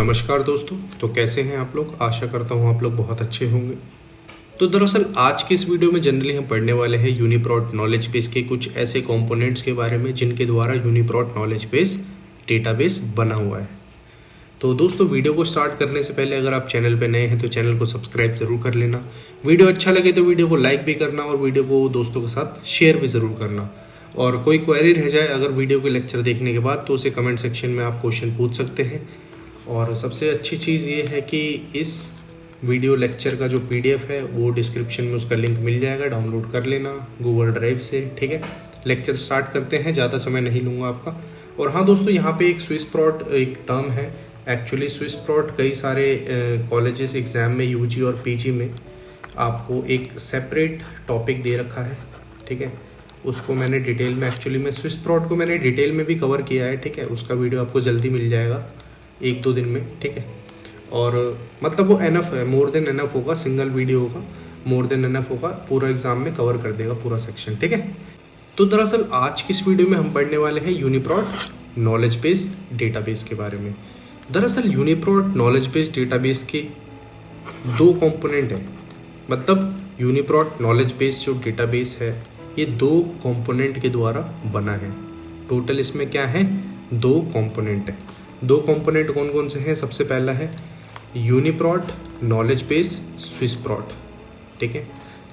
नमस्कार दोस्तों। तो कैसे हैं आप लोग? आशा करता हूँ आप लोग बहुत अच्छे होंगे। तो दरअसल आज की इस वीडियो में जनरली हम पढ़ने वाले हैं यूनिप्रॉट नॉलेज बेस के कुछ ऐसे कंपोनेंट्स के बारे में जिनके द्वारा यूनिप्रॉट नॉलेज बेस डेटाबेस बना हुआ है। तो दोस्तों वीडियो को स्टार्ट करने से पहले अगर आप चैनल पर नए हैं तो चैनल को सब्सक्राइब ज़रूर कर लेना। वीडियो अच्छा लगे तो वीडियो को लाइक भी करना और वीडियो को दोस्तों के साथ शेयर भी ज़रूर करना। और कोई क्वेरी रह जाए अगर वीडियो के लेक्चर देखने के बाद तो उसे कमेंट सेक्शन में आप क्वेश्चन पूछ सकते हैं। और सबसे अच्छी चीज़ ये है कि इस वीडियो लेक्चर का जो पीडीएफ है वो डिस्क्रिप्शन में उसका लिंक मिल जाएगा, डाउनलोड कर लेना गूगल ड्राइव से। ठीक है, लेक्चर स्टार्ट करते हैं, ज़्यादा समय नहीं लूँगा आपका। और हाँ दोस्तों, यहाँ पे एक स्विसप्रॉट एक टर्म है। एक्चुअली स्विसप्रॉट कई सारे कॉलेजेस एग्ज़ाम में यूजी और पीजी में आपको एक सेपरेट टॉपिक दे रखा है। ठीक है, उसको मैंने डिटेल में एक्चुअली में स्विसप्रॉट को मैंने डिटेल में भी कवर किया है। ठीक है, उसका वीडियो आपको जल्दी मिल जाएगा 1-2 दिन में। ठीक है, और मतलब वो एनफ है, मोर देन एनफ होगा, सिंगल वीडियो होगा, मोर देन एनफ होगा, पूरा एग्जाम में कवर कर देगा पूरा सेक्शन। ठीक है, तो दरअसल आज की इस वीडियो में हम पढ़ने वाले हैं यूनिप्रॉट नॉलेज बेस डेटाबेस के बारे में। दरअसल यूनिप्रॉट नॉलेज बेस डेटाबेस के 2 कंपोनेंट हैं। मतलब यूनिप्रॉट नॉलेज बेस जो डेटाबेस है ये 2 कंपोनेंट के द्वारा बना है। टोटल इसमें क्या है? 2 कंपोनेंट है। 2 कंपोनेंट कौन कौन से हैं? सबसे पहला है यूनिप्रॉट नॉलेज बेस स्विसप्रॉट। ठीक है,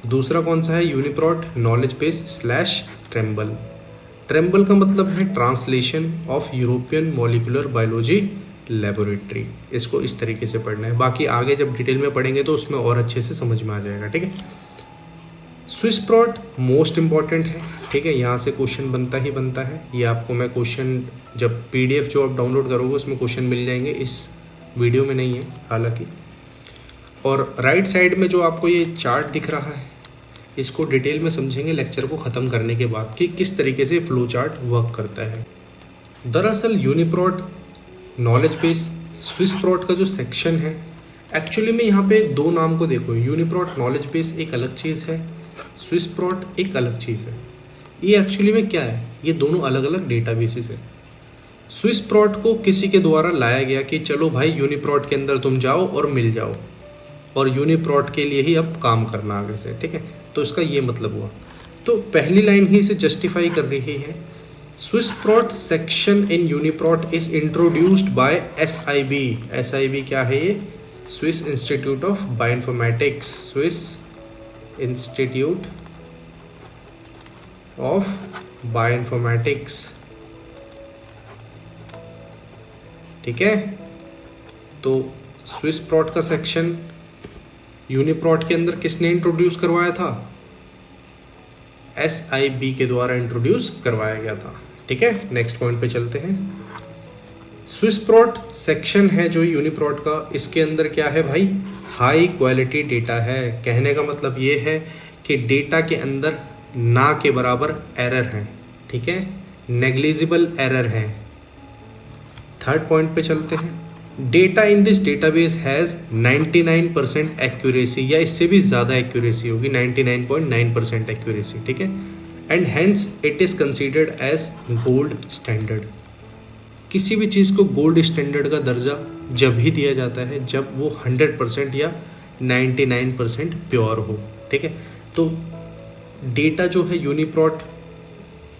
दूसरा कौन सा है? UniProt knowledge base slash TrEMBL. TrEMBL का मतलब है translation of European molecular biology laboratory. इसको इस तरीके से पढ़ना है, बाकी आगे जब डिटेल में पढ़ेंगे तो उसमें और अच्छे से समझ में आ जाएगा। ठीक है, स्विसप्रॉट मोस्ट इम्पॉर्टेंट है। ठीक है, यहाँ से क्वेश्चन बनता ही बनता है। ये आपको मैं क्वेश्चन जब पीडीएफ जो आप डाउनलोड करोगे उसमें क्वेश्चन मिल जाएंगे, इस वीडियो में नहीं है हालांकि। और राइट साइड में जो आपको ये चार्ट दिख रहा है इसको डिटेल में समझेंगे लेक्चर को ख़त्म करने के बाद कि किस तरीके से फ्लो चार्ट वर्क करता है। दरअसल यूनिप्रॉट नॉलेज बेस स्विसप्रॉट का जो सेक्शन है एक्चुअली में यहाँ पे 2 नाम को देखो, यूनिप्रॉट नॉलेज बेस एक अलग चीज़ है, स्विसप्रॉट एक अलग चीज़ है। ये एक्चुअली में क्या है? ये दोनों अलग अलग डेटाबेसेस है। स्विसप्रॉट को किसी के द्वारा लाया गया कि चलो भाई यूनिप्रॉट के अंदर तुम जाओ और मिल जाओ, और यूनिप्रॉट के लिए ही अब काम करना आगे से। ठीक है, तो इसका ये मतलब हुआ। तो पहली लाइन ही इसे जस्टिफाई कर रही है। Swiss-Prot section in UniProt is introduced by SIB। SIB क्या है? ये Swiss Institute of Bioinformatics, Swiss Institute of Bioinformatics. ठीक है, तो स्विसप्रॉट का सेक्शन यूनिप्रॉट के अंदर किसने इंट्रोड्यूस करवाया था? SIB के द्वारा इंट्रोड्यूस करवाया गया था। ठीक है, नेक्स्ट पॉइंट पे चलते हैं। स्विसप्रॉट सेक्शन है जो यूनिप्रॉट का, इसके अंदर क्या है भाई? हाई क्वालिटी डेटा है। कहने का मतलब ये है कि डेटा के अंदर ना के बराबर एरर है। ठीक है, नेग्लिजिबल एरर है। थर्ड पॉइंट पे चलते हैं। Data in this database has 99% accuracy, या इससे भी ज़्यादा एक्यूरेसी होगी, 99.9% एक्यूरेसी। ठीक है, and hence it is considered as gold standard. किसी भी चीज़ को गोल्ड स्टैंडर्ड का दर्जा जब ही दिया जाता है जब वो 100% या 99% प्योर हो। ठीक है, तो डेटा जो है यूनिप्रॉट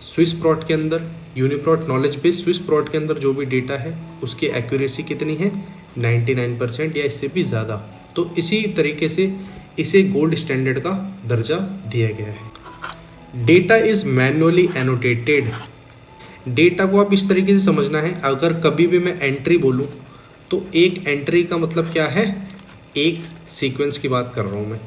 स्विसप्रॉट के अंदर, यूनिप्रॉट नॉलेज बेस स्विसप्रॉट के अंदर जो भी डेटा है उसकी एक्यूरेसी कितनी है? 99% या इससे भी ज़्यादा। तो इसी तरीके से इसे गोल्ड स्टैंडर्ड का दर्जा दिया गया है। Data is manually annotated. Data को आप इस तरीके से समझना है, अगर कभी भी मैं एंट्री बोलूँ तो एक एंट्री का मतलब क्या है? एक सीक्वेंस की बात कर रहा हूँ मैं।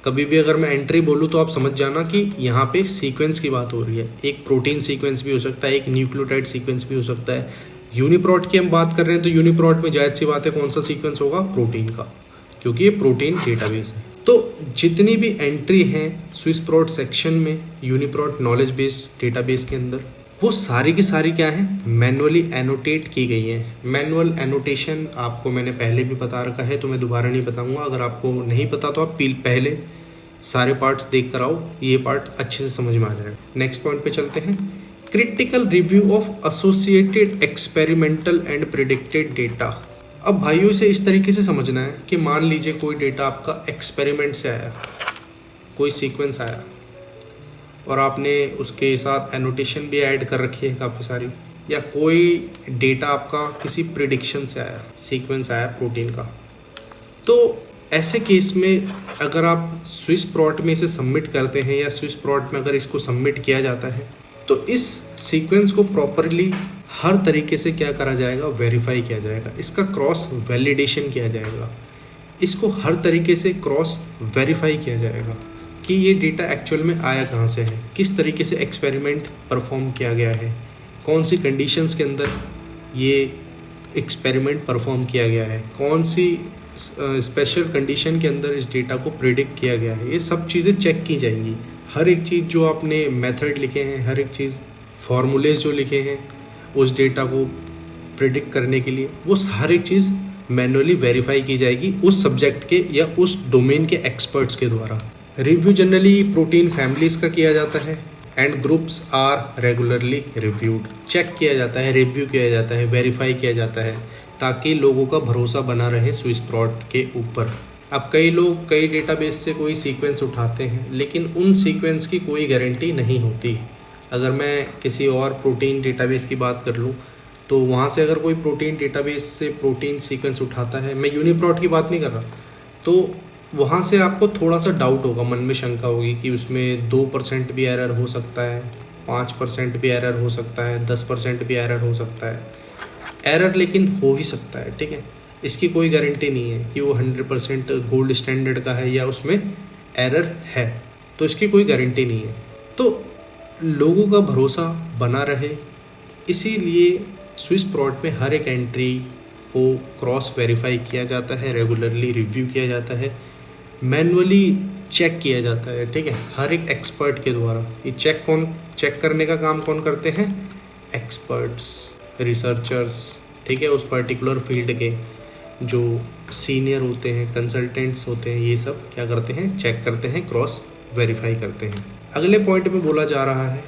कभी भी अगर मैं एंट्री बोलूँ तो आप समझ जाना कि यहाँ पे सीक्वेंस की बात हो रही है। एक प्रोटीन सीक्वेंस भी हो सकता है, एक न्यूक्लियोटाइड सीक्वेंस भी हो सकता है। यूनिप्रॉट की हम बात कर रहे हैं तो यूनिप्रॉट में जायज़ सी बात है कौन सा सीक्वेंस होगा? प्रोटीन का, क्योंकि ये प्रोटीन डेटाबेस है। तो जितनी भी एंट्री हैं स्विसप्रॉट सेक्शन में यूनिप्रॉट नॉलेज बेस डेटाबेस के अंदर, वो सारी की सारी क्या है? मैनुअली एनोटेट की गई हैं। मैनुअल एनोटेशन आपको मैंने पहले भी बता रखा है तो मैं दोबारा नहीं बताऊंगा। अगर आपको नहीं पता तो आप पहले सारे पार्ट्स देख कर आओ, ये पार्ट अच्छे से समझ में आ जाएगा। नेक्स्ट पॉइंट पे चलते हैं। Critical review of associated experimental and predicted data. अब भाइयों इसे इस तरीके से समझना है कि मान लीजिए कोई डेटा आपका एक्सपेरिमेंट से आया, कोई सीक्वेंस आया और आपने उसके साथ एनोटेशन भी ऐड कर रखी है काफ़ी सारी, या कोई डेटा आपका किसी प्रिडिक्शन से आया, सीक्वेंस आया प्रोटीन का। तो ऐसे केस में अगर आप स्विस प्रोट में इसे सबमिट करते हैं या स्विस प्रोट में अगर इसको सबमिट किया जाता है तो इस सीक्वेंस को प्रॉपरली हर तरीके से क्या करा जाएगा, वेरीफाई किया जाएगा, इसका क्रॉस वैलिडेशन किया जाएगा, इसको हर तरीके से क्रॉस वेरीफाई किया जाएगा कि ये डेटा एक्चुअल में आया कहाँ से है, किस तरीके से एक्सपेरिमेंट परफॉर्म किया गया है, कौन सी कंडीशंस के अंदर ये एक्सपेरिमेंट परफॉर्म किया गया है, कौन सी स्पेशल कंडीशन के अंदर इस डेटा को प्रिडिक्ट किया गया है। ये सब चीज़ें चेक की जाएंगी। हर एक चीज़ जो आपने मेथड लिखे हैं, हर एक चीज़ फार्मूलेज जो लिखे हैं उस डेटा को प्रिडिक्ट करने के लिए, वो हर एक चीज़ मैनुअली वेरीफाई की जाएगी उस सब्जेक्ट के या उस डोमेन के एक्सपर्ट्स के द्वारा। रिव्यू जनरली प्रोटीन फैमिलीज़ का किया जाता है and groups are regularly reviewed. Check किया जाता है, रिव्यू किया जाता है, वेरीफाई किया जाता है ताकि लोगों का भरोसा बना रहे स्विस प्रोट के ऊपर। अब कई लोग कई डेटाबेस से कोई सीक्वेंस उठाते हैं लेकिन उन सीक्वेंस की कोई गारंटी नहीं होती। अगर मैं किसी और प्रोटीन डेटाबेस की बात कर लूँ तो वहाँ से अगर कोई प्रोटीन डेटाबेस से प्रोटीन सीक्वेंस उठाता है, मैं यूनिप्रोट की बात नहीं कर रहा, तो वहाँ से आपको थोड़ा सा डाउट होगा, मन में शंका होगी कि उसमें 2% भी एरर हो सकता है, 5% भी एरर हो सकता है, 10% भी एरर हो सकता है। एरर लेकिन हो ही सकता है, ठीक है। इसकी कोई गारंटी नहीं है कि वो 100% गोल्ड स्टैंडर्ड का है या उसमें एरर है, तो इसकी कोई गारंटी नहीं है। तो लोगों का भरोसा बना रहे इसीलिए स्विस प्रोट में हर एक एंट्री को क्रॉस वेरीफाई किया जाता है, रेगुलरली रिव्यू किया जाता है, मैनुअली चेक किया जाता है, ठीक है, हर एक एक्सपर्ट के द्वारा। ये चेक करने का काम कौन करते हैं? एक्सपर्ट्स, रिसर्चर्स, ठीक है, उस पर्टिकुलर फील्ड के जो सीनियर होते हैं, कंसल्टेंट्स होते हैं, ये सब क्या करते हैं? चेक करते हैं, क्रॉस वेरीफाई करते हैं। अगले पॉइंट में बोला जा रहा है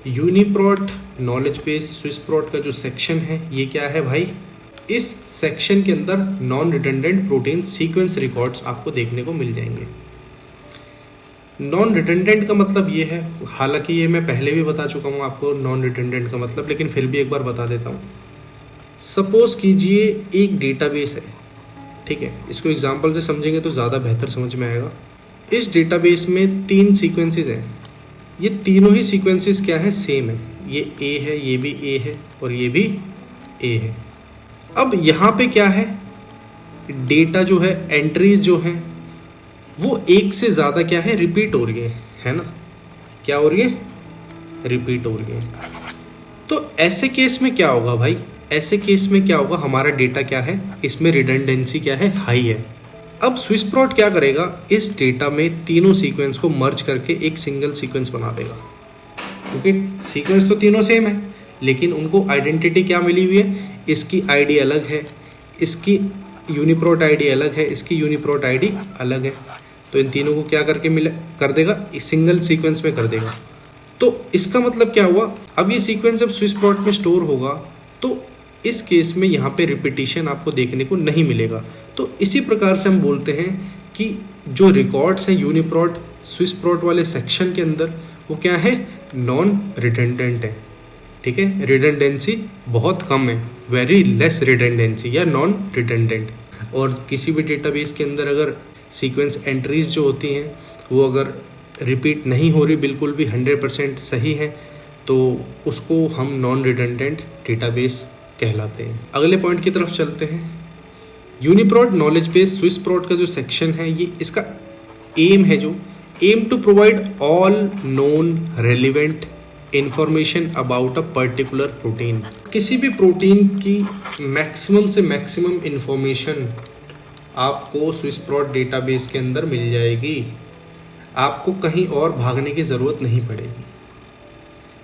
UniProt knowledge base Swiss Prot का जो सेक्शन है ये क्या है भाई? इस सेक्शन के अंदर non redundant protein sequence records आपको देखने को मिल जाएंगे। नॉन रिडंडेंट का मतलब ये है, हालांकि ये मैं पहले भी बता चुका हूँ आपको नॉन रिडंडेंट का मतलब, लेकिन फिर भी एक बार बता देता हूँ। सपोज कीजिए एक डेटाबेस है, ठीक है, इसको एग्जांपल से समझेंगे तो ज़्यादा बेहतर समझ में आएगा। इस डेटाबेस में 3 सीक्वेंसेस हैं, ये तीनों ही सीक्वेंसेस क्या है? सेम है। ये ए है, ये भी ए है और ये भी ए है। अब यहाँ पे क्या है? डेटा जो है, एंट्रीज जो हैं वो एक से ज़्यादा क्या है? रिपीट हो रही है ना? क्या हो रही है? रिपीट हो रही है। तो ऐसे केस में क्या होगा भाई? ऐसे केस में क्या होगा? हमारा डेटा क्या है? इसमें रिडंडेंसी क्या है? हाई है। अब स्विस प्रोट क्या करेगा? इस डेटा में तीनों सीक्वेंस को मर्ज करके एक सिंगल सीक्वेंस बना देगा, क्योंकि सीक्वेंस तो तीनों सेम है लेकिन उनको आइडेंटिटी क्या मिली हुई है? इसकी आईडी अलग है, इसकी यूनिप्रोट आईडी अलग है, इसकी यूनिप्रोट आईडी अलग है। तो इन तीनों को क्या करके कर देगा? सिंगल सीक्वेंस में कर देगा। तो इसका मतलब क्या हुआ? अब ये सीक्वेंस जब स्विस प्रोट में स्टोर होगा तो इस केस में यहाँ पे रिपीटिशन आपको देखने को नहीं मिलेगा। तो इसी प्रकार से हम बोलते हैं कि जो रिकॉर्ड्स हैं यूनिप्रोट स्विस प्रोट वाले सेक्शन के अंदर वो क्या है? नॉन रिडंडेंट है, ठीक है, रिडंडेंसी बहुत कम है, वेरी लेस रिडंडेंसी या नॉन रिडंडेंट। और किसी भी डेटाबेस के अंदर अगर सीक्वेंस एंट्रीज जो होती हैं वो अगर रिपीट नहीं हो रही, बिल्कुल भी 100% सही है, तो उसको हम नॉन रिडंडेंट डेटाबेस कहलाते हैं। अगले पॉइंट की तरफ चलते हैं। UniProt knowledge base Swiss Prot का जो सेक्शन है ये इसका एम है, जो aim to provide all known relevant information about a particular protein. किसी भी प्रोटीन की मैक्सिमम से मैक्सिमम इंफॉर्मेशन आपको स्विस प्रोट डेटाबेस के अंदर मिल जाएगी, आपको कहीं और भागने की ज़रूरत नहीं पड़ेगी।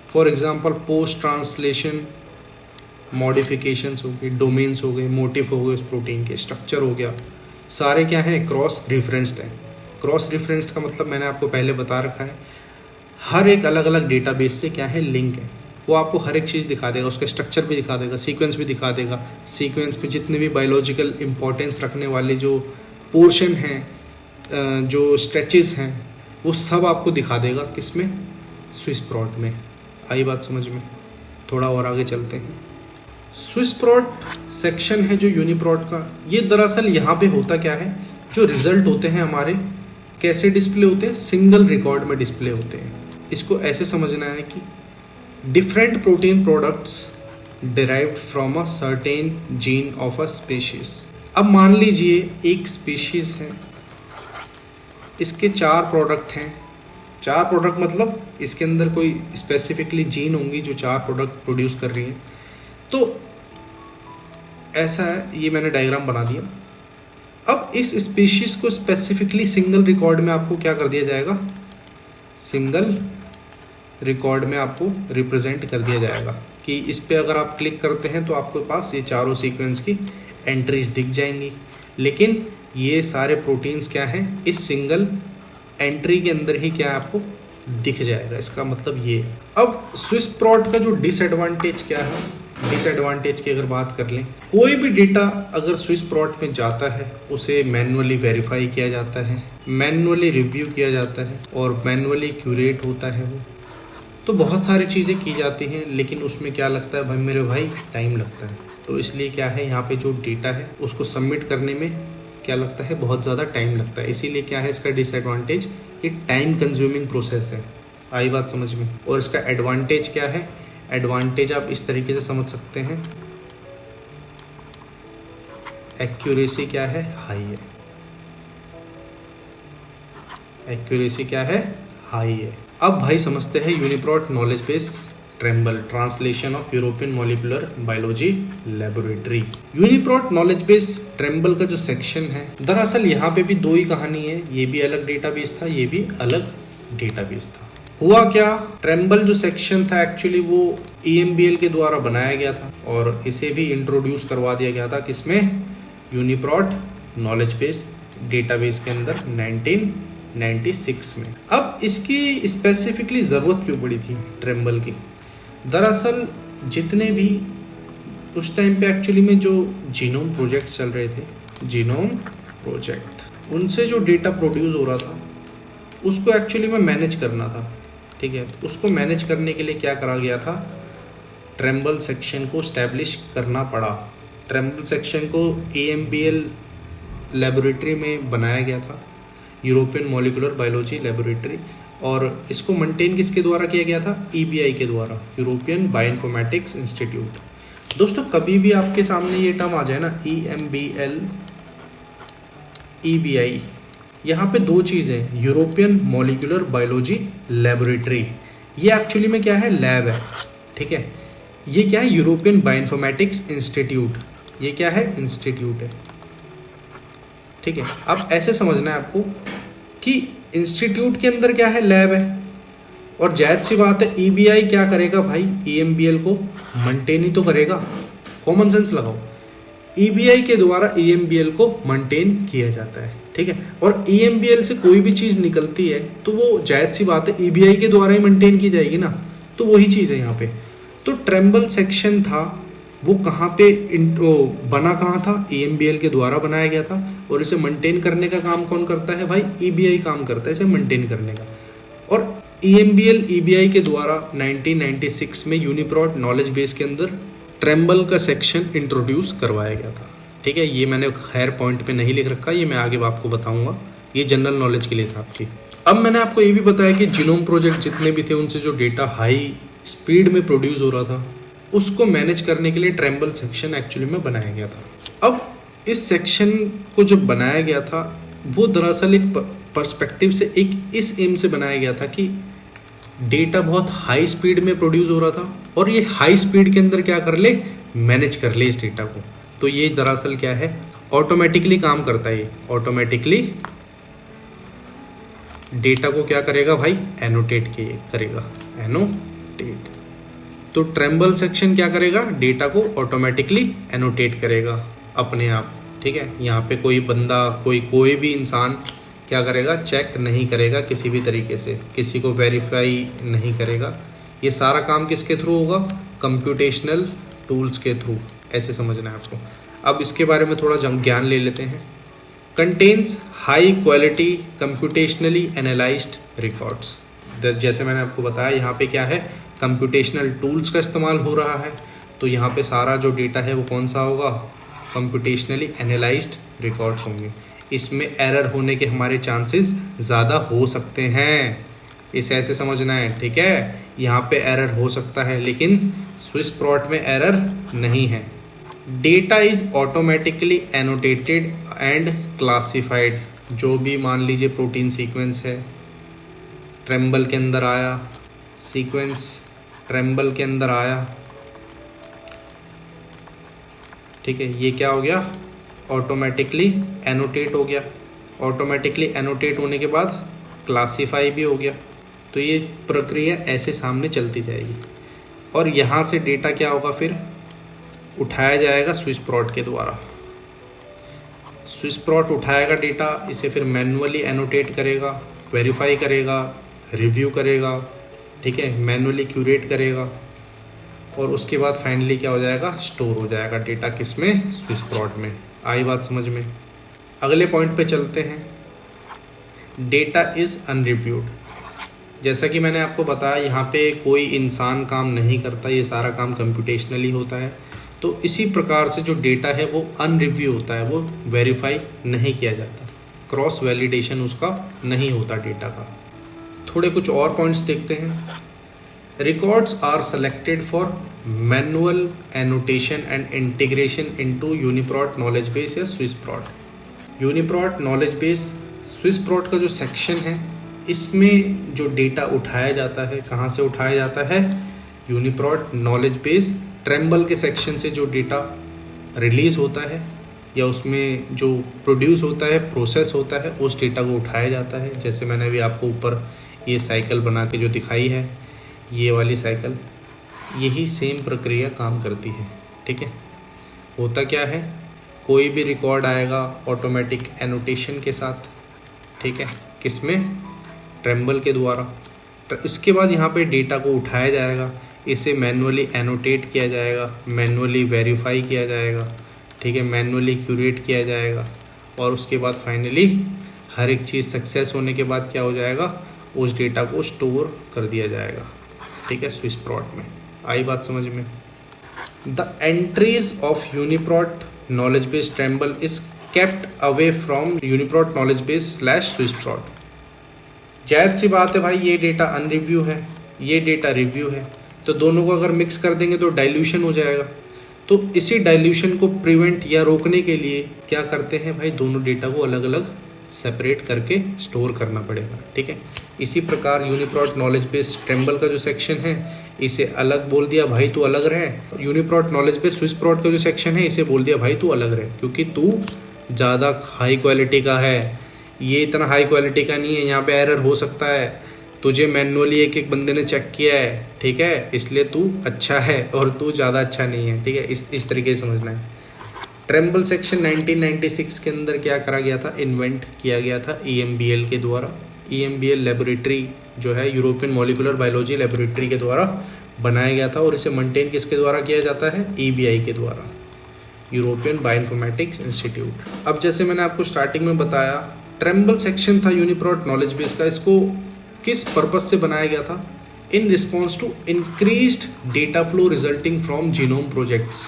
For example post translation modifications हो गए, डोमेन्स हो गए, मोटिफ हो गए, उस प्रोटीन के स्ट्रक्चर हो गया, सारे क्या हैं? क्रॉस रेफरेंस्ड हैं। क्रॉस रेफरेंस्ड का मतलब मैंने आपको पहले बता रखा है, हर एक अलग अलग डेटाबेस से क्या है? लिंक है। वो आपको हर एक चीज़ दिखा देगा, उसका स्ट्रक्चर भी दिखा देगा, सीक्वेंस भी दिखा देगा। सीक्वेंस में जितने भी बायोलॉजिकल इंपॉर्टेंस रखने वाले जो पोर्शन हैं, जो स्ट्रेचेस हैं, वो सब आपको दिखा देगा। किसमें? स्विसप्रोट में। आई बात समझ में? थोड़ा और आगे चलते हैं। स्विसप्रोट सेक्शन है जो यूनिप्रोट का, ये दरअसल यहाँ पे होता क्या है, जो रिजल्ट होते हैं हमारे कैसे डिस्प्ले होते हैं? सिंगल रिकॉर्ड में डिस्प्ले होते हैं। इसको ऐसे समझना है कि different protein products derived from a certain gene of a species. अब मान लीजिए एक स्पीशीज है, इसके 4 प्रोडक्ट हैं। 4 प्रोडक्ट मतलब इसके अंदर कोई स्पेसिफिकली जीन होंगी जो 4 प्रोडक्ट प्रोड्यूस कर रही हैं। तो ऐसा है, ये मैंने डायग्राम बना दिया। अब इस स्पीशीज को स्पेसिफिकली सिंगल रिकॉर्ड में आपको क्या कर दिया जाएगा? सिंगल रिकॉर्ड में आपको रिप्रेजेंट कर दिया जाएगा कि इस पे अगर आप क्लिक करते हैं तो आपके पास ये चारों सीक्वेंस की एंट्रीज दिख जाएंगी। लेकिन ये सारे प्रोटीन्स क्या हैं, इस सिंगल एंट्री के अंदर ही क्या आपको दिख जाएगा। इसका मतलब ये। अब स्विसप्रोट का जो डिसएडवांटेज क्या है, डिसएडवांटेज की अगर बात कर लें, कोई भी डेटा अगर स्विसप्रोट में जाता है उसे मैनुअली वेरीफाई किया जाता है, मैनुअली रिव्यू किया जाता है और मैनुअली क्यूरेट होता है वो। तो बहुत सारी चीज़ें की जाती हैं, लेकिन उसमें क्या लगता है भाई मेरे भाई, टाइम लगता है। तो इसलिए क्या है, यहाँ पे जो डेटा है उसको सबमिट करने में क्या लगता है, बहुत ज़्यादा टाइम लगता है। इसीलिए क्या है इसका डिसएडवांटेज, कि टाइम कंज्यूमिंग प्रोसेस है। आई बात समझ में? और इसका एडवांटेज क्या है? एडवांटेज आप इस तरीके से समझ सकते हैं, एक्यूरेसी क्या है, हाई है। एक्यूरेसी क्या है, हाई है। अब भाई समझते हैं UniProt knowledge base tremble, translation of European molecular biology laboratory. UniProt knowledge base tremble का जो सेक्शन है, दरअसल यहाँ पे भी 2 ही कहानी है। ये भी अलग डेटाबेस था, ये भी अलग डेटाबेस था। हुआ क्या, ट्रेम्बल जो सेक्शन था एक्चुअली वो EMBL के द्वारा बनाया गया था और इसे भी इंट्रोड्यूस करवा दिया गया था। किसमें? यूनिप्रोट नॉलेज बेस डेटाबेस के अंदर 1996 में। अब इसकी स्पेसिफिकली ज़रूरत क्यों पड़ी थी ट्रेम्बल की? दरअसल जितने भी उस टाइम पे एक्चुअली में जो जीनोम प्रोजेक्ट चल रहे थे, जीनोम प्रोजेक्ट, उनसे जो डेटा प्रोड्यूस हो रहा था उसको एक्चुअली में मैनेज करना था। ठीक है, तो उसको मैनेज करने के लिए क्या करा गया था, ट्रेम्बल सेक्शन को स्टैब्लिश करना पड़ा। ट्रेम्बल सेक्शन को EMBL लेबोरेटरी में बनाया गया था, यूरोपियन मॉलिक्यूलर बायोलॉजी लेबोरेटरी, और इसको मेंटेन किसके द्वारा किया गया था? EBI के द्वारा, यूरोपियन बायोइन्फॉर्मेटिक्स इंस्टीट्यूट। दोस्तों कभी भी आपके सामने ये टर्म आ जाए ना, EMBL, EBI, यहाँ पे 2 चीज़ें, यूरोपियन मॉलिक्यूलर बायोलॉजी लेबोरेटरी, ये एक्चुअली में क्या है, लैब है। ठीक है, ये क्या है, यूरोपियन बायोइन्फॉर्मेटिक्स इंस्टीट्यूट, ये क्या है, इंस्टीट्यूट है। ठीक है, अब ऐसे समझना है आपको कि इंस्टीट्यूट के अंदर क्या है, लैब है, और जायज़ सी बात है EBI क्या करेगा भाई, EMBL को मेंटेन ही तो करेगा। कॉमन सेंस लगाओ, EBI के द्वारा EMBL को मेंटेन किया जाता है। ठीक है, और EMBL से कोई भी चीज़ निकलती है तो वो जायज़ सी बात है EBI के द्वारा ही मेंटेन की जाएगी ना। तो वही चीज़ है यहाँ पे। तो ट्रेम्बल सेक्शन था वो कहाँ पे बना, कहाँ था, EMBL के द्वारा बनाया गया था, और इसे मेंटेन करने का काम कौन करता है भाई, EBI काम करता है इसे मेंटेन करने का। और EMBL EBI के द्वारा 1996 में यूनिप्रोट नॉलेज बेस के अंदर ट्रेम्बल का सेक्शन इंट्रोड्यूस करवाया गया था। ठीक है, ये मैंने खैर पॉइंट पे नहीं लिख रखा, ये मैं आगे आपको बताऊंगा, ये जनरल नॉलेज के लिए था आपकी। अब मैंने आपको ये भी बताया कि जीनोम प्रोजेक्ट जितने भी थे उनसे जो डेटा हाई स्पीड में प्रोड्यूस हो रहा था उसको मैनेज करने के लिए ट्रेम्बल सेक्शन एक्चुअली में बनाया गया था। अब इस सेक्शन को जब बनाया गया था वो दरअसल एक पर्सपेक्टिव से, एक इस एम से बनाया गया था कि डेटा बहुत हाई स्पीड में प्रोड्यूस हो रहा था और ये हाई स्पीड के अंदर क्या कर ले, मैनेज कर ले इस डेटा को। तो ये दरअसल क्या है, ऑटोमेटिकली काम करता है। ये ऑटोमेटिकली डेटा को क्या करेगा भाई, एनोटेट करेगा, एनोटेट। तो ट्रेम्बल सेक्शन क्या करेगा, डेटा को ऑटोमेटिकली एनोटेट करेगा अपने आप। ठीक है, यहाँ पे कोई बंदा, कोई भी इंसान क्या करेगा, चेक नहीं करेगा किसी भी तरीके से, किसी को वेरीफाई नहीं करेगा। ये सारा काम किसके थ्रू होगा? कंप्यूटेशनल टूल्स के थ्रू, ऐसे समझना है आपको। अब इसके बारे में थोड़ा ज्ञान ले लेते हैं। Contains high quality computationally analysed records. जैसे मैंने आपको बताया यहाँ पे क्या है, कंप्यूटेशनल टूल्स का इस्तेमाल हो रहा है, तो यहाँ पे सारा जो डेटा है वो कौन सा होगा? कंप्यूटेशनली एनालाइज्ड रिकॉर्ड्स होंगे। इसमें एरर होने के हमारे चांसेस ज़्यादा हो सकते हैं, इसे ऐसे समझना है, ठीक है। यहाँ पे एरर हो सकता है लेकिन स्विस प्रॉट में एरर नहीं है। Data is automatically annotated and classified. जो भी मान लीजिए प्रोटीन सीक्वेंस है, ट्रेम्बल के अंदर आया, सीक्वेंस ट्रेम्बल के अंदर आया, ठीक है, ये क्या हो गया? ऑटोमेटिकली एनोटेट हो गया। ऑटोमेटिकली एनोटेट होने के बाद क्लासीफाई भी हो गया। तो ये प्रक्रिया ऐसे सामने चलती जाएगी और यहाँ से डेटा क्या होगा? फिर उठाया जाएगा स्विस प्रॉट के द्वारा। स्विस प्रॉट उठाएगा डेटा, इसे फिर मैन्युअली एनोटेट करेगा, वेरीफाई करेगा, रिव्यू करेगा, ठीक है, मैन्युअली क्यूरेट करेगा और उसके बाद फाइनली क्या हो जाएगा? स्टोर हो जाएगा डेटा, किसमें? स्विस प्रॉट में। आई बात समझ में? अगले पॉइंट पे चलते हैं। Data is unreviewed. जैसा कि मैंने आपको बताया, यहाँ पे कोई इंसान काम नहीं करता, ये सारा काम कंप्यूटेशनली होता है। तो इसी प्रकार से जो डेटा है वो अनरिव्यू होता है, वो वेरीफाई नहीं किया जाता, क्रॉस वैलिडेशन उसका नहीं होता डेटा का। थोड़े कुछ और पॉइंट्स देखते हैं। Records are selected for manual annotation and integration into UniProt knowledge base या Swiss-Prot. UniProt knowledge base Swiss-Prot का जो सेक्शन है, इसमें जो डेटा उठाया जाता है, कहाँ से उठाया जाता है? यूनिप्रॉट नॉलेज बेस ट्रेम्बल के सेक्शन से जो डेटा रिलीज़ होता है या उसमें जो प्रोड्यूस होता है, प्रोसेस होता है, उस डेटा को उठाया जाता है। जैसे मैंने अभी आपको ऊपर ये साइकिल बना के जो दिखाई है, ये वाली साइकिल, यही सेम प्रक्रिया काम करती है, ठीक है। होता क्या है, कोई भी रिकॉर्ड आएगा ऑटोमेटिक एनोटेशन के साथ, ठीक है, किसमें? ट्रेम्बल के द्वारा। इसके बाद यहाँ पे डेटा को उठाया जाएगा, इसे मैन्युअली एनोटेट किया जाएगा, मैन्युअली वेरीफाई किया जाएगा, ठीक है, मैन्युअली क्यूरेट किया जाएगा और उसके बाद फाइनली हर एक चीज़ सक्सेस होने के बाद क्या हो जाएगा? उस डेटा को स्टोर कर दिया जाएगा, ठीक है, स्विस प्रॉट में। आई बात समझ में? The entries of UniProt knowledge base TrEMBL is kept away from UniProt knowledge base slash Swiss-Prot. जायज़ सी बात है भाई, ये डेटा अनरिव्यू है, ये डेटा रिव्यू है, तो दोनों को अगर मिक्स कर देंगे तो डाइल्यूशन हो जाएगा। तो इसी डाइल्यूशन को प्रिवेंट या रोकने के लिए क्या करते हैं भाई? दोनों डेटा को अलग अलग सेपरेट करके स्टोर करना पड़ेगा, ठीक है। इसी प्रकार यूनिप्रॉट नॉलेज बेस ट्रेम्बल का जो सेक्शन है, इसे अलग बोल दिया भाई तू अलग रहे। UniProt knowledge base Swiss-Prot का जो सेक्शन है, इसे बोल दिया भाई तू अलग रहे, क्योंकि तू ज़्यादा हाई क्वालिटी का है, ये इतना हाई क्वालिटी का नहीं है, यहाँ पे एरर हो सकता है, तुझे मैन्युअली एक एक बंदे ने चेक किया है, ठीक है, इसलिए तू अच्छा है और तू ज़्यादा अच्छा नहीं है, ठीक है। इस तरीके से समझना है। ट्रेम्बल सेक्शन 1996 के अंदर क्या करा गया था? इन्वेंट किया गया था EMBL के द्वारा। EMBL लेबोरेटरी जो है, यूरोपियन मॉलिकुलर बायोलॉजी लेबोरेटरी के द्वारा बनाया गया था और इसे मेंटेन किसके द्वारा किया जाता है? EBI के द्वारा, यूरोपियन बायोइन्फॉर्मेटिक्स इंस्टीट्यूट। अब जैसे मैंने आपको स्टार्टिंग में बताया, ट्रेम्बल सेक्शन था यूनिप्रॉट नॉलेज बेस का, इसको किस पर्पस से बनाया गया था? In response to increased data flow resulting from genome projects.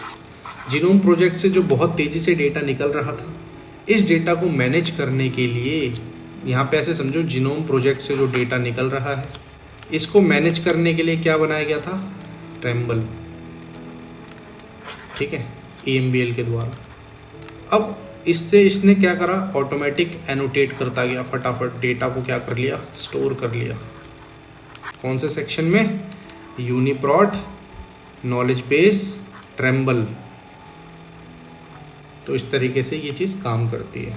Genome project से जो बहुत तेज़ी से डेटा निकल रहा था, इस डेटा को मैनेज करने के लिए, यहाँ पे ऐसे समझो, जीनोम प्रोजेक्ट से जो डेटा निकल रहा है, इसको मैनेज करने के लिए क्या बनाया गया था? ट्रेम्बल, ठीक है, EMBL के द्वारा। अब इससे इसने क्या करा? ऑटोमेटिक एनोटेट करता गया, फटाफट डेटा को क्या कर लिया? स्टोर कर लिया। कौन से सेक्शन में? UniProt knowledge base TrEMBL. तो इस तरीके से ये चीज़ काम करती है।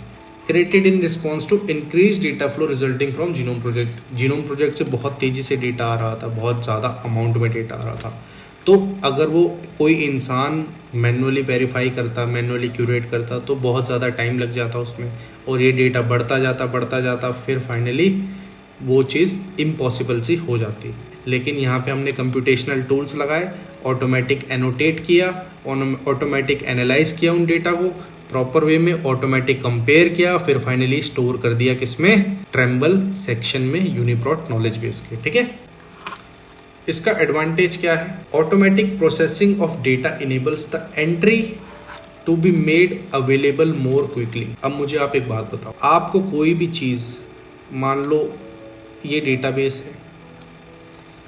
Created in response to increase data flow resulting from genome project. Genome project से बहुत तेज़ी से डेटा आ रहा था, बहुत ज़्यादा अमाउंट में डेटा आ रहा था। तो अगर वो कोई इंसान मैन्युअली वेरीफाई करता, मैन्युअली क्यूरेट करता, तो बहुत ज़्यादा टाइम लग जाता उसमें और ये डेटा बढ़ता जाता, फिर फाइनली वो चीज़ इम्पॉसिबल सी हो जाती। लेकिन यहाँ पे हमने कंप्यूटेशनल टूल्स लगाए, ऑटोमेटिक एनोटेट किया, ऑटोमेटिक एनालाइज किया उन डेटा को प्रॉपर वे में, ऑटोमेटिक कंपेयर किया, फिर फाइनली स्टोर कर दिया किसमें, ट्रेम्बल सेक्शन में यूनिप्रॉट नॉलेज बेस के। ठीक है, इसका एडवांटेज क्या है? Automatic processing of data enables the entry to be made available more quickly. अब मुझे आप एक बात बताओ, आपको कोई भी चीज़, मान लो ये डेटाबेस है,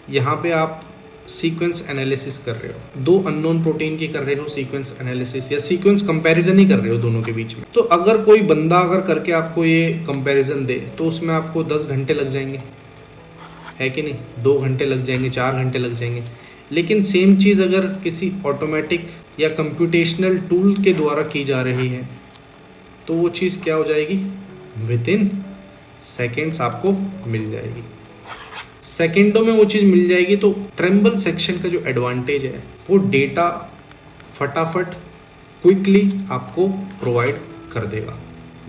यहाँ पे आप सीक्वेंस एनालिसिस कर रहे हो, 2 अननोन प्रोटीन की कर रहे हो सीक्वेंस एनालिसिस, या सीक्वेंस कंपैरिजन ही कर रहे हो दोनों के बीच में। तो अगर कोई बंदा अगर करके आपको ये कंपैरिजन दे तो उसमें आपको 10 घंटे लग जाएंगे, है कि नहीं? 2 घंटे लग जाएंगे, 4 घंटे लग जाएंगे। लेकिन सेम चीज़ अगर किसी ऑटोमेटिक या कंप्यूटेशनल टूल के द्वारा की जा रही है तो वो चीज़ क्या हो जाएगी? विदिन सेकेंड्स आपको मिल जाएगी, सेकेंडों में वो चीज़ मिल जाएगी। तो ट्रेम्बल सेक्शन का जो एडवांटेज है वो डेटा फटाफट क्विकली आपको प्रोवाइड कर देगा।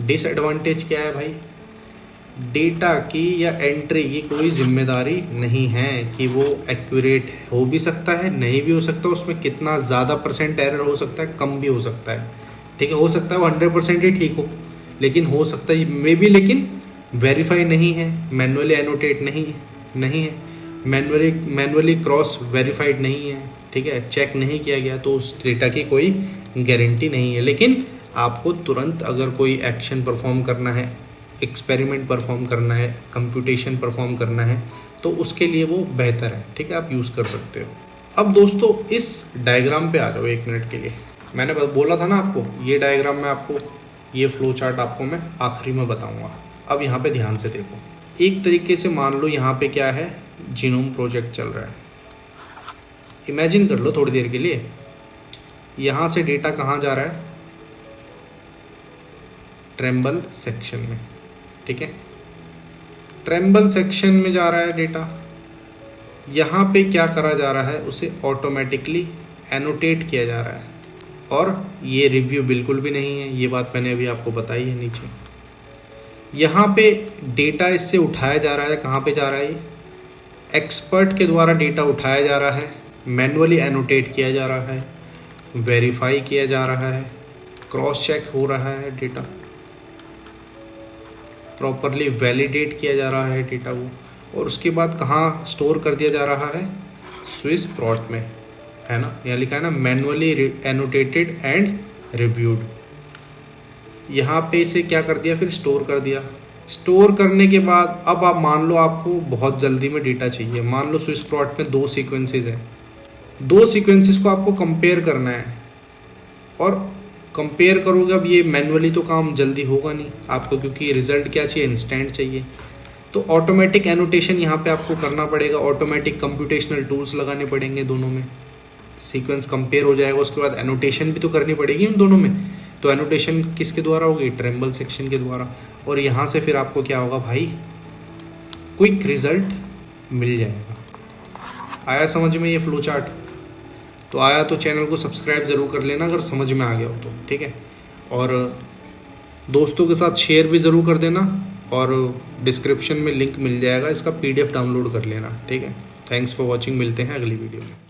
डिसएडवांटेज क्या है भाई? डेटा की या एंट्री की कोई जिम्मेदारी नहीं है कि वो एक्यूरेट हो भी सकता है, नहीं भी हो सकता, उसमें कितना ज़्यादा % एरर हो सकता है, कम भी हो सकता है। ठीक है, हो सकता है वो 100% ही ठीक हो, लेकिन हो सकता है मे बी, लेकिन वेरीफाई नहीं है, मैनुअली एनोटेट नहीं है, मैनुअली क्रॉस वेरीफाइड नहीं है, ठीक है, चेक नहीं किया गया, तो उस डेटा की कोई गारंटी नहीं है। लेकिन आपको तुरंत अगर कोई एक्शन परफॉर्म करना है, एक्सपेरिमेंट परफॉर्म करना है, कंप्यूटेशन परफॉर्म करना है, तो उसके लिए वो बेहतर है। ठीक है, आप यूज़ कर सकते हो। अब दोस्तों इस डायग्राम पे आ जाओ 1 मिनट के लिए। मैंने बोला था ना आपको, ये डायग्राम में आपको, ये फ्लो चार्ट आपको मैं आखिरी में बताऊंगा। अब यहाँ पे ध्यान से देखो, एक तरीके से मान लो यहाँ पे क्या है, जीनोम प्रोजेक्ट चल रहा है। इमेजिन कर लो थोड़ी देर के लिए, यहाँ से डेटा कहाँ जा रहा है? ट्रेम्बल सेक्शन में। ठीक है, ट्रेम्बल सेक्शन में जा रहा है डेटा। यहाँ पे क्या करा जा रहा है? उसे ऑटोमेटिकली एनोटेट किया जा रहा है, और ये रिव्यू बिल्कुल भी नहीं है, ये बात मैंने अभी आपको बताई है नीचे। यहाँ पे डेटा इससे उठाया जा रहा है, कहाँ पे जा रहा है? ये एक्सपर्ट के द्वारा डेटा उठाया जा रहा है, मैनुअली एनोटेट किया जा रहा है, वेरीफाई किया जा रहा है, क्रॉस चेक हो रहा है डेटा, प्रॉपरली वैलिडेट किया जा रहा है डेटा को, और उसके बाद कहाँ स्टोर कर दिया जा रहा है? स्विस प्रॉट में, है ना, यहाँ लिखा है ना, मैनुअली एनोटेटेड एंड रिव्यूड। यहाँ पे इसे क्या कर दिया? फिर स्टोर कर दिया। स्टोर करने के बाद अब आप मान लो आपको बहुत जल्दी में डेटा चाहिए, मान लो स्विस प्रॉट में 2 सीक्वेंसेस हैं, 2 सीक्वेंसेस को आपको कंपेयर करना है, और कंपेयर करोगे, अब ये मैनुअली तो काम जल्दी होगा नहीं आपको, क्योंकि रिजल्ट क्या चाहिए? इंस्टेंट चाहिए। तो ऑटोमेटिक एनोटेशन यहाँ पे आपको करना पड़ेगा, ऑटोमेटिक कंप्यूटेशनल टूल्स लगाने पड़ेंगे दोनों में। सीक्वेंस कंपेयर हो जाएगा, उसके बाद एनोटेशन भी तो करनी पड़ेगी उन दोनों में। तो एनोटेशन किसके द्वारा होगी? ट्रेम्बल सेक्शन के द्वारा। और यहाँ से फिर आपको क्या होगा भाई? क्विक रिजल्ट मिल जाएगा। आया समझ में ये फ्लो चार्ट? तो आया तो चैनल को सब्सक्राइब ज़रूर कर लेना अगर समझ में आ गया हो तो, ठीक है। और दोस्तों के साथ शेयर भी ज़रूर कर देना, और डिस्क्रिप्शन में लिंक मिल जाएगा, इसका PDF डाउनलोड कर लेना, ठीक है। थैंक्स फॉर वॉचिंग, मिलते हैं अगली वीडियो में।